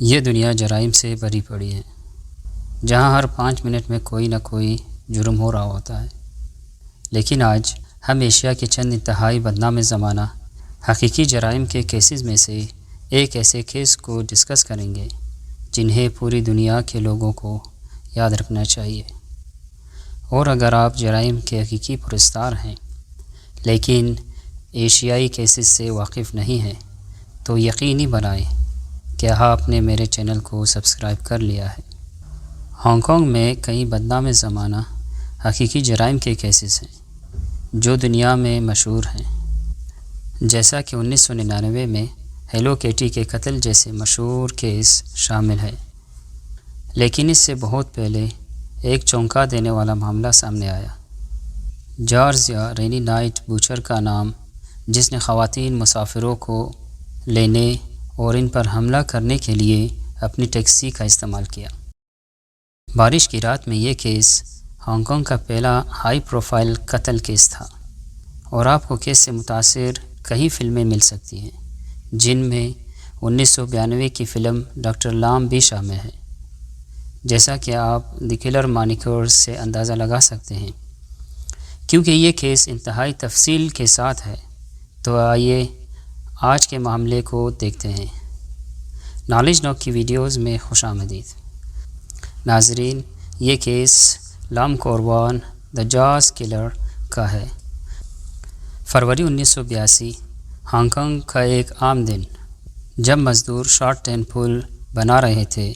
یہ دنیا جرائم سے بھری پڑی ہے، جہاں ہر 5 منٹ میں کوئی نہ کوئی جرم ہو رہا ہوتا ہے۔ لیکن آج ہم ایشیا کے چند انتہائی بدنام زمانہ حقیقی جرائم کے کیسز میں سے ایک ایسے کیس کو ڈسکس کریں گے جنہیں پوری دنیا کے لوگوں کو یاد رکھنا چاہیے۔ اور اگر آپ جرائم کے حقیقی پرستار ہیں لیکن ایشیائی کیسز سے واقف نہیں ہیں تو یقینی بنائیں کہ آپ نے میرے چینل کو سبسکرائب کر لیا ہے۔ ہانگ کانگ میں کئی بدنام زمانہ حقیقی جرائم کے کیسز ہیں جو دنیا میں مشہور ہیں، جیسا کہ 1999 میں ہیلو کیٹی کے قتل جیسے مشہور کیس شامل ہے۔ لیکن اس سے بہت پہلے ایک چونکا دینے والا معاملہ سامنے آیا۔ جارج یا رینی نائٹ بوچر کا نام، جس نے خواتین مسافروں کو لینے اور ان پر حملہ کرنے کے لیے اپنی ٹیکسی کا استعمال کیا۔ بارش کی رات میں یہ کیس ہانگ کانگ کا پہلا ہائی پروفائل قتل کیس تھا، اور آپ کو کیس سے متاثر کئی فلمیں مل سکتی ہیں، جن میں 1992 کی فلم ڈاکٹر لام بھی شامل ہے۔ جیسا کہ آپ دی کلر مانیکرز سے اندازہ لگا سکتے ہیں، کیونکہ یہ کیس انتہائی تفصیل کے ساتھ ہے، تو آئیے آج کے معاملے کو دیکھتے ہیں۔ نالج نو کی ویڈیوز میں خوش آمدید۔ ناظرین، یہ کیس لام کوربان دا جاز کلر کا ہے۔ فروری 1982 ہانگ کانگ کا ایک عام دن، جب مزدور شارٹ ٹین پل بنا رہے تھے۔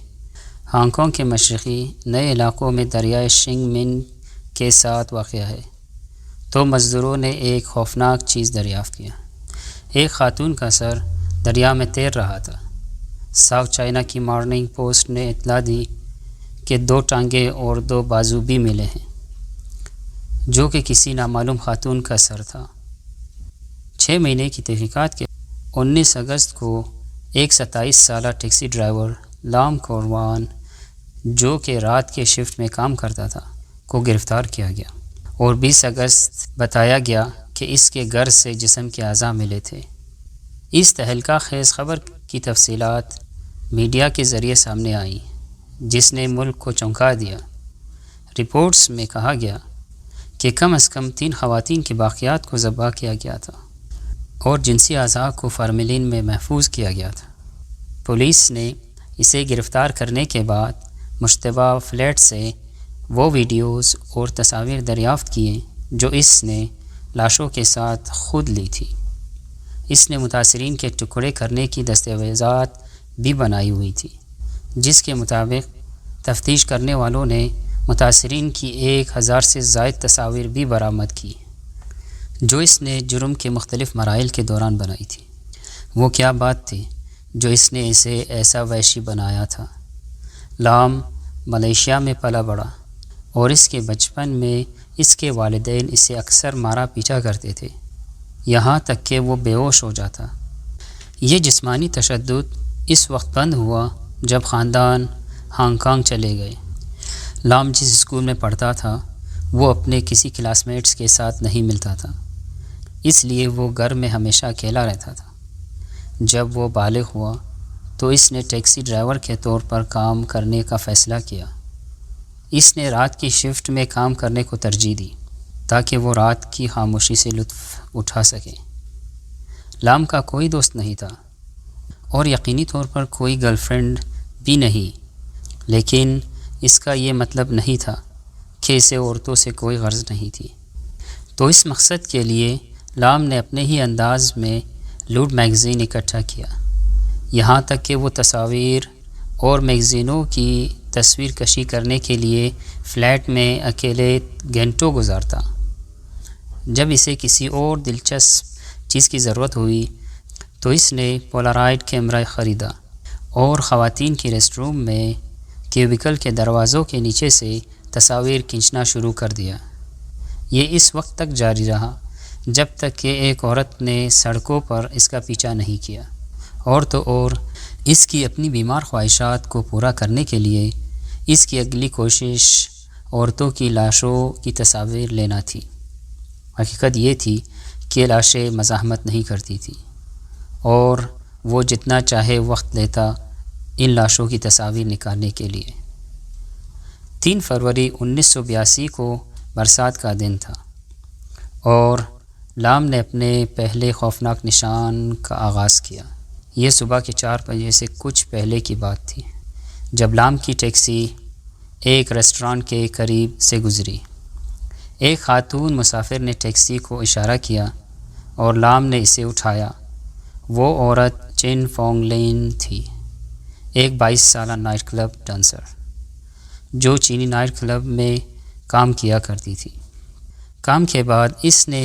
ہانگ کانگ کے مشرقی نئے علاقوں میں دریائے شنگ من کے ساتھ واقع ہے، تو مزدوروں نے ایک خوفناک چیز دریافت کیا۔ ایک خاتون کا سر دریا میں تیر رہا تھا۔ ساؤتھ چائنا کی مارننگ پوسٹ نے اطلاع دی کہ 2 ٹانگیں اور 2 بازو بھی ملے ہیں، جو کہ کسی نامعلوم خاتون کا سر تھا۔ 6 مہینے کی تحقیقات کے 19 اگست کو ایک 27 سالہ ٹیکسی ڈرائیور لام کوربان، جو کہ رات کے شفٹ میں کام کرتا تھا، کو گرفتار کیا گیا، اور 20 اگست بتایا گیا کہ اس کے گھر سے جسم کے اعضاء ملے تھے۔ اس تہلکہ خیز خبر کی تفصیلات میڈیا کے ذریعے سامنے آئیں، جس نے ملک کو چونکا دیا۔ رپورٹس میں کہا گیا کہ کم از کم 3 خواتین کے باقیات کو ذبح کیا گیا تھا، اور جنسی اعضاء کو فارمیلین میں محفوظ کیا گیا تھا۔ پولیس نے اسے گرفتار کرنے کے بعد مشتبہ فلیٹ سے وہ ویڈیوز اور تصاویر دریافت کیے جو اس نے لاشوں کے ساتھ خود لی تھی۔ اس نے متاثرین کے ٹکڑے کرنے کی دستاویزات بھی بنائی ہوئی تھی، جس کے مطابق تفتیش کرنے والوں نے متاثرین کی 1000 سے زائد تصاویر بھی برآمد کی، جو اس نے جرم کے مختلف مراحل کے دوران بنائی تھی۔ وہ کیا بات تھی جو اس نے اسے ایسا وحشی بنایا تھا؟ لام ملیشیا میں پلا بڑھا، اور اس کے بچپن میں اس کے والدین اسے اکثر مارا پیٹا کرتے تھے، یہاں تک کہ وہ بے ہوش ہو جاتا۔ یہ جسمانی تشدد اس وقت بند ہوا جب خاندان ہانگ کانگ چلے گئے۔ لام جس اسکول میں پڑھتا تھا، وہ اپنے کسی کلاس میٹس کے ساتھ نہیں ملتا تھا، اس لیے وہ گھر میں ہمیشہ اکیلا رہتا تھا۔ جب وہ بالغ ہوا تو اس نے ٹیکسی ڈرائیور کے طور پر کام کرنے کا فیصلہ کیا۔ اس نے رات کی شفٹ میں کام کرنے کو ترجیح دی تاکہ وہ رات کی خاموشی سے لطف اٹھا سکے۔ لام کا کوئی دوست نہیں تھا، اور یقینی طور پر کوئی گرل فرینڈ بھی نہیں، لیکن اس کا یہ مطلب نہیں تھا کہ اسے عورتوں سے کوئی غرض نہیں تھی۔ تو اس مقصد کے لیے لام نے اپنے ہی انداز میں لوڈ میگزین اکٹھا کیا، یہاں تک کہ وہ تصاویر اور میگزینوں کی تصویر کشی کرنے کے لیے فلیٹ میں اکیلے گھنٹوں گزارتا۔ جب اسے کسی اور دلچسپ چیز کی ضرورت ہوئی تو اس نے پولارائڈ کیمرہ خریدا اور خواتین کی ریسٹ روم میں کیوبیکل کے دروازوں کے نیچے سے تصاویر کھینچنا شروع کر دیا۔ یہ اس وقت تک جاری رہا جب تک کہ ایک عورت نے سڑکوں پر اس کا پیچھا نہیں کیا، اور تو اور اس کی اپنی بیمار خواہشات کو پورا کرنے کے لیے اس کی اگلی کوشش عورتوں کی لاشوں کی تصاویر لینا تھی۔ حقیقت یہ تھی کہ لاشیں مزاحمت نہیں کرتی تھیں، اور وہ جتنا چاہے وقت لیتا ان لاشوں کی تصاویر نکالنے کے لیے۔ 3 فروری 1982 کو برسات کا دن تھا اور لام نے اپنے پہلے خوفناک نشان کا آغاز کیا۔ یہ صبح کے 4 بجے سے کچھ پہلے کی بات تھی جب لام کی ٹیکسی ایک ریسٹورانٹ کے قریب سے گزری۔ ایک خاتون مسافر نے ٹیکسی کو اشارہ کیا اور لام نے اسے اٹھایا۔ وہ عورت چین فونگ لین تھی، ایک 22 سالہ نائٹ کلب ڈانسر جو چینی نائٹ کلب میں کام کیا کرتی تھی۔ کام کے بعد اس نے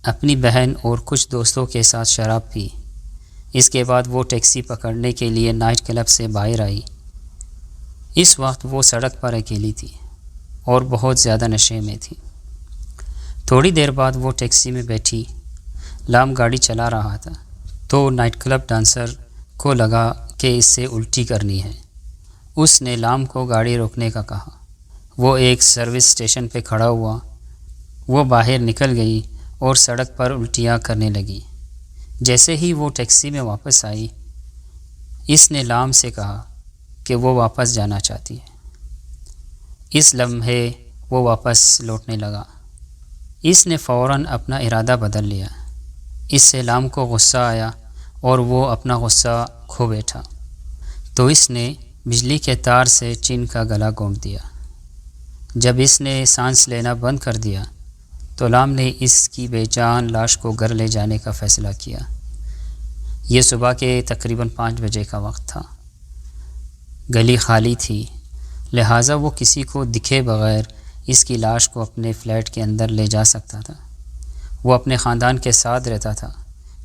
اپنی بہن اور کچھ دوستوں کے ساتھ شراب پی۔ اس کے بعد وہ ٹیکسی پکڑنے کے لیے نائٹ کلب سے باہر آئی۔ اس وقت وہ سڑک پر اکیلی تھی اور بہت زیادہ نشے میں تھی۔ تھوڑی دیر بعد وہ ٹیکسی میں بیٹھی۔ لام گاڑی چلا رہا تھا تو نائٹ کلب ڈانسر کو لگا کہ اس سے الٹی کرنی ہے۔ اس نے لام کو گاڑی روکنے کا کہا۔ وہ ایک سروس اسٹیشن پہ کھڑا ہوا۔ وہ باہر نکل گئی اور سڑک پر الٹیاں کرنے لگی۔ جیسے ہی وہ ٹیکسی میں واپس آئی، اس نے لام سے کہا کہ وہ واپس جانا چاہتی ہے۔ اس لمحے وہ واپس لوٹنے لگا۔ اس نے فوراً اپنا ارادہ بدل لیا۔ اس سے لام کو غصہ آیا اور وہ اپنا غصہ کھو بیٹھا تو اس نے بجلی کے تار سے چین کا گلا گھونٹ دیا۔ جب اس نے سانس لینا بند کر دیا تو لام نے اس کی بے جان لاش کو گھر لے جانے کا فیصلہ کیا۔ یہ صبح کے تقریباً 5 بجے کا وقت تھا۔ گلی خالی تھی، لہٰذا وہ کسی کو دکھے بغیر اس کی لاش کو اپنے فلیٹ کے اندر لے جا سکتا تھا۔ وہ اپنے خاندان کے ساتھ رہتا تھا،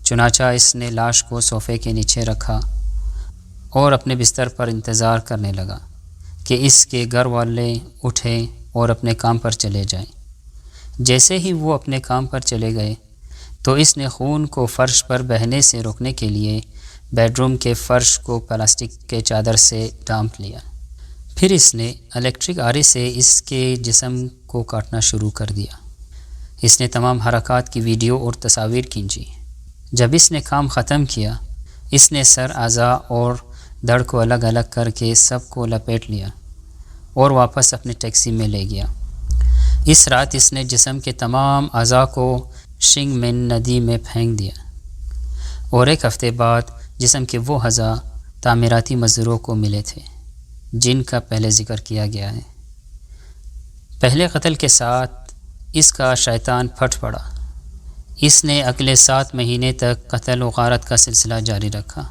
چنانچہ اس نے لاش کو صوفے کے نیچے رکھا اور اپنے بستر پر انتظار کرنے لگا کہ اس کے گھر والے اٹھیں اور اپنے کام پر چلے جائیں۔ جیسے ہی وہ اپنے کام پر چلے گئے تو اس نے خون کو فرش پر بہنے سے روکنے کے لیے بیڈ روم کے فرش کو پلاسٹک کے چادر سے ڈھانپ لیا۔ پھر اس نے الیکٹرک آرے سے اس کے جسم کو کاٹنا شروع کر دیا۔ اس نے تمام حرکات کی ویڈیو اور تصاویر کھینچی۔ جب اس نے کام ختم کیا، اس نے سر، اعضاء اور دھڑ کو الگ الگ کر کے سب کو لپیٹ لیا اور واپس اپنے ٹیکسی میں لے گیا۔ اس رات اس نے جسم کے تمام اعضاء کو شنگ مین ندی میں پھینک دیا اور 1 ہفتے بعد جسم کے وہ اعضاء تعمیراتی مزدوروں کو ملے تھے جن کا پہلے ذکر کیا گیا ہے۔ پہلے قتل کے ساتھ اس کا شیطان پھٹ پڑا۔ اس نے اگلے 7 مہینے تک قتل و غارت کا سلسلہ جاری رکھا۔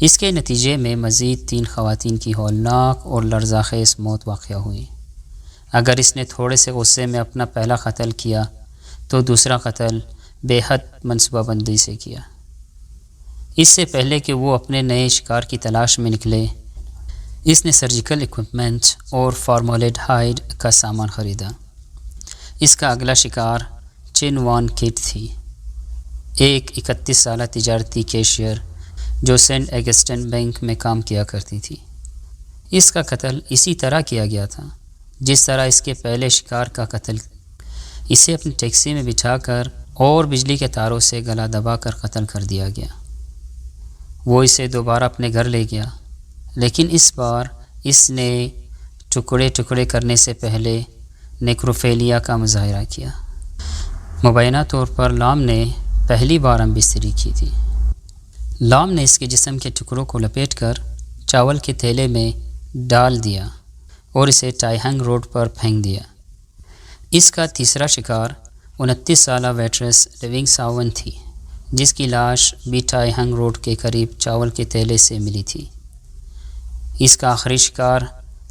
اس کے نتیجے میں مزید 3 خواتین کی ہولناک اور لرزہ خیز موت واقع ہوئی۔ اگر اس نے تھوڑے سے غصے میں اپنا پہلا قتل کیا تو دوسرا قتل بے حد منصوبہ بندی سے کیا۔ اس سے پہلے کہ وہ اپنے نئے شکار کی تلاش میں نکلے، اس نے سرجیکل اکوپمنٹ اور فارمالڈ ہائیڈ کا سامان خریدا۔ اس کا اگلا شکار چین وان کیٹ تھی، ایک 31 سالہ تجارتی کیشیئر جو سینٹ ایگسٹن بینک میں کام کیا کرتی تھی۔ اس کا قتل اسی طرح کیا گیا تھا جس طرح اس کے پہلے شکار کا قتل۔ اسے اپنی ٹیکسی میں بٹھا کر اور بجلی کے تاروں سے گلا دبا کر قتل کر دیا گیا۔ وہ اسے دوبارہ اپنے گھر لے گیا، لیکن اس بار اس نے ٹکڑے ٹکڑے کرنے سے پہلے نیکروفیلیا کا مظاہرہ کیا۔ مبینہ طور پر لام نے پہلی بار ہم بستری کی تھی۔ لام نے اس کے جسم کے ٹکڑوں کو لپیٹ کر چاول کے تھیلے میں ڈال دیا اور اسے ٹائی ہنگ روڈ پر پھینک دیا۔ اس کا تیسرا شکار 29 سالہ ویٹریس لیونگ ساون تھی، جس کی لاش بھی ٹائی ہنگ روڈ کے قریب چاول کے تھیلے سے ملی تھی۔ اس کا آخری شکار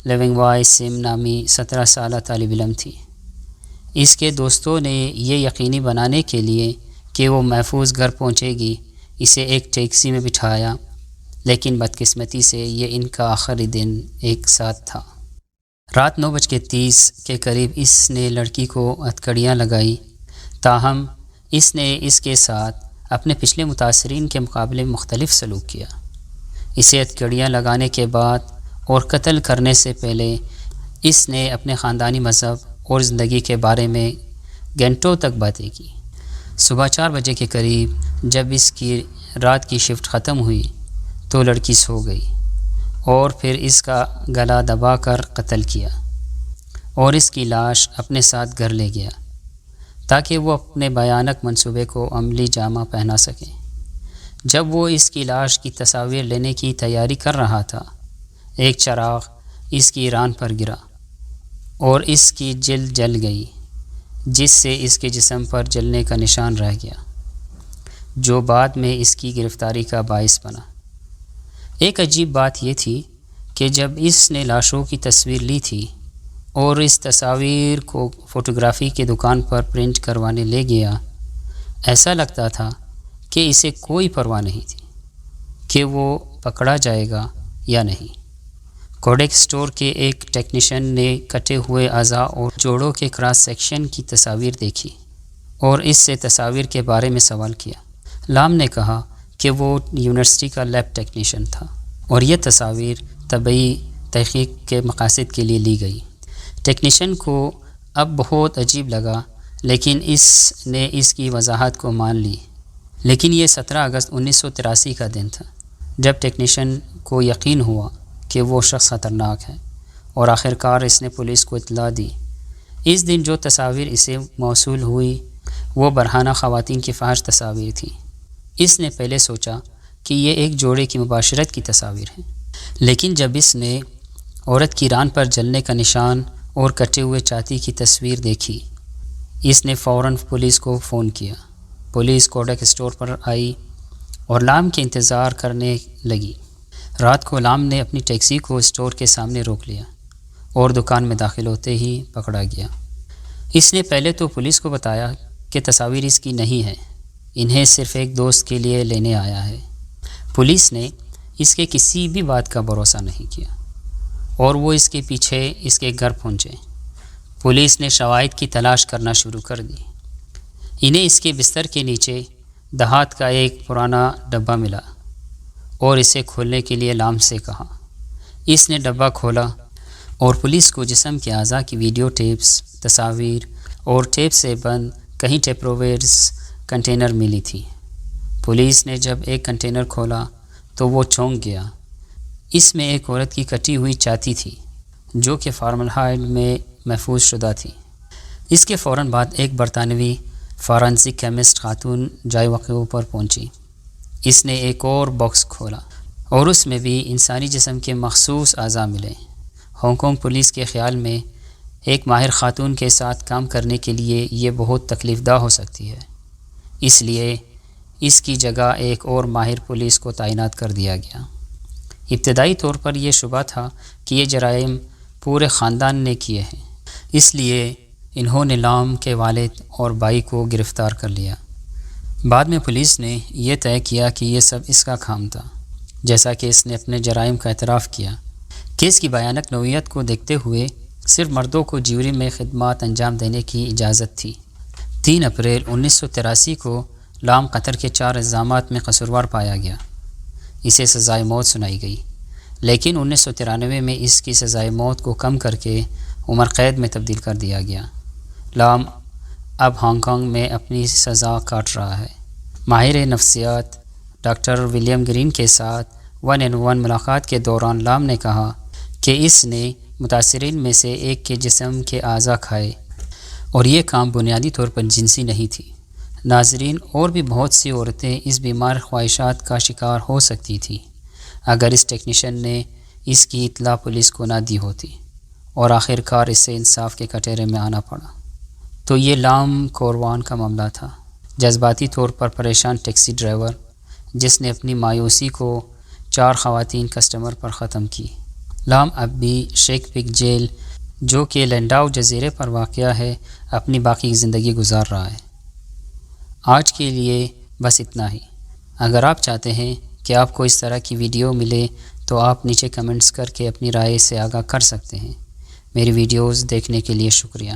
لیونگ وائی سم نامی 17 سالہ طالب علم تھی۔ اس کے دوستوں نے یہ یقینی بنانے کے لیے کہ وہ محفوظ گھر پہنچے گی، اسے ایک ٹیکسی میں بٹھایا، لیکن بدقسمتی سے یہ ان کا آخری دن ایک ساتھ تھا۔ رات 9:30 کے قریب اس نے لڑکی کو ہتھکڑیاں لگائی، تاہم اس نے اس کے ساتھ اپنے پچھلے متاثرین کے مقابلے مختلف سلوک کیا۔ اسے ہتھکڑیاں لگانے کے بعد اور قتل کرنے سے پہلے اس نے اپنے خاندانی مذہب اور زندگی کے بارے میں گھنٹوں تک باتیں کی۔ صبح 4 بجے کے قریب جب اس کی رات کی شفٹ ختم ہوئی تو لڑکی سو گئی۔ اور پھر اس کا گلا دبا کر قتل کیا اور اس کی لاش اپنے ساتھ گھر لے گیا تاکہ وہ اپنے بھیانک منصوبے کو عملی جامہ پہنا سکیں۔ جب وہ اس کی لاش کی تصاویر لینے کی تیاری کر رہا تھا، ایک چراغ اس کی ران پر گرا اور اس کی جلد جل گئی، جس سے اس کے جسم پر جلنے کا نشان رہ گیا، جو بعد میں اس کی گرفتاری کا باعث بنا۔ ایک عجیب بات یہ تھی کہ جب اس نے لاشوں کی تصویر لی تھی اور اس تصاویر کو فوٹوگرافی کی دکان پر پرنٹ کروانے لے گیا، ایسا لگتا تھا کہ اسے کوئی پرواہ نہیں تھی کہ وہ پکڑا جائے گا یا نہیں۔ کوڈیک اسٹور کے ایک ٹیکنیشین نے کٹے ہوئے اعضاء اور جوڑوں کے کراس سیکشن کی تصاویر دیکھی اور اس سے تصاویر کے بارے میں سوال کیا۔ لام نے کہا کہ وہ یونیورسٹی کا لیب ٹیکنیشین تھا اور یہ تصاویر طبی تحقیق کے مقاصد کے لیے لی گئی۔ ٹیکنیشین کو اب بہت عجیب لگا، لیکن اس نے اس کی وضاحت کو مان لی۔ لیکن یہ 17 اگست 1983 کا دن تھا جب ٹیکنیشین کو یقین ہوا کہ وہ شخص خطرناک ہے، اور آخر کار اس نے پولیس کو اطلاع دی۔ اس دن جو تصاویر اسے موصول ہوئی وہ برہنہ خواتین کی فحش تصاویر تھیں۔ اس نے پہلے سوچا کہ یہ ایک جوڑے کی مباشرت کی تصاویر ہیں، لیکن جب اس نے عورت کی ران پر جلنے کا نشان اور کٹے ہوئے چھاتی کی تصویر دیکھی، اس نے فوراً پولیس کو فون کیا۔ پولیس کوڈیک اسٹور پر آئی اور لام کے انتظار کرنے لگی۔ رات کو لام نے اپنی ٹیکسی کو اسٹور کے سامنے روک لیا اور دکان میں داخل ہوتے ہی پکڑا گیا۔ اس نے پہلے تو پولیس کو بتایا کہ تصاویر اس کی نہیں ہیں، انہیں صرف ایک دوست کے لیے لینے آیا ہے۔ پولیس نے اس کے کسی بھی بات کا بھروسہ نہیں کیا اور وہ اس کے پیچھے اس کے گھر پہنچے۔ پولیس نے شواہد کی تلاش کرنا شروع کر دی۔ انہیں اس کے بستر کے نیچے دھات کا ایک پرانا ڈبہ ملا اور اسے کھولنے کے لیے لام سے کہا۔ اس نے ڈبہ کھولا اور پولیس کو جسم کے اعضاء کی ویڈیو ٹیپس، تصاویر اور ٹیپ سے بند کئی ٹیپرویئرز کنٹینر ملی تھی۔ پولیس نے جب ایک کنٹینر کھولا تو وہ چونک گیا۔ اس میں ایک عورت کی کٹی ہوئی چھاتی تھی جو کہ فارمالڈہائڈ میں محفوظ شدہ تھی۔ اس کے فوراً بعد ایک برطانوی فارنسک کیمسٹ خاتون جائے وقوع پر پہنچی۔ اس نے ایک اور باکس کھولا اور اس میں بھی انسانی جسم کے مخصوص اعضاء ملے۔ ہانگ کانگ پولیس کے خیال میں ایک ماہر خاتون کے ساتھ کام کرنے کے لیے یہ بہت تکلیف دہ ہو سکتی ہے، اس لیے اس کی جگہ ایک اور ماہر پولیس کو تعینات کر دیا گیا۔ ابتدائی طور پر یہ شبہ تھا کہ یہ جرائم پورے خاندان نے کیے ہیں، اس لیے انہوں نے لام کے والد اور بھائی کو گرفتار کر لیا۔ بعد میں پولیس نے یہ طے کیا کہ یہ سب اس کا کام تھا، جیسا کہ اس نے اپنے جرائم کا اعتراف کیا۔ کیس کی بھیانک نوعیت کو دیکھتے ہوئے صرف مردوں کو جیوری میں خدمات انجام دینے کی اجازت تھی۔ 3 اپریل 1983 کو لام قتل کے 4 الزامات میں قصوروار پایا گیا۔ اسے سزائے موت سنائی گئی، لیکن 1993 میں اس کی سزائے موت کو کم کر کے عمر قید میں تبدیل کر دیا گیا۔ لام اب ہانگ کانگ میں اپنی سزا کاٹ رہا ہے۔ ماہر نفسیات ڈاکٹر ولیم گرین کے ساتھ 1-on-1 ملاقات کے دوران لام نے کہا کہ اس نے متاثرین میں سے ایک کے جسم کے اعضاء کھائے اور یہ کام بنیادی طور پر جنسی نہیں تھی۔ ناظرین، اور بھی بہت سی عورتیں اس بیمار خواہشات کا شکار ہو سکتی تھیں اگر اس ٹیکنیشین نے اس کی اطلاع پولیس کو نہ دی ہوتی، اور آخر کار اسے انصاف کے کٹہرے میں آنا پڑا۔ تو یہ لام کوروان کا معاملہ تھا، جذباتی طور پر پریشان ٹیکسی ڈرائیور جس نے اپنی مایوسی کو 4 خواتین کسٹمر پر ختم کی۔ لام اب بھی شیک پک جیل، جو کہ لینڈاؤ جزیرے پر واقع ہے، اپنی باقی زندگی گزار رہا ہے۔ آج کے لیے بس اتنا ہی۔ اگر آپ چاہتے ہیں کہ آپ کو اس طرح کی ویڈیو ملے تو آپ نیچے کمنٹس کر کے اپنی رائے سے آگاہ کر سکتے ہیں۔ میری ویڈیوز دیکھنے کے لیے شکریہ۔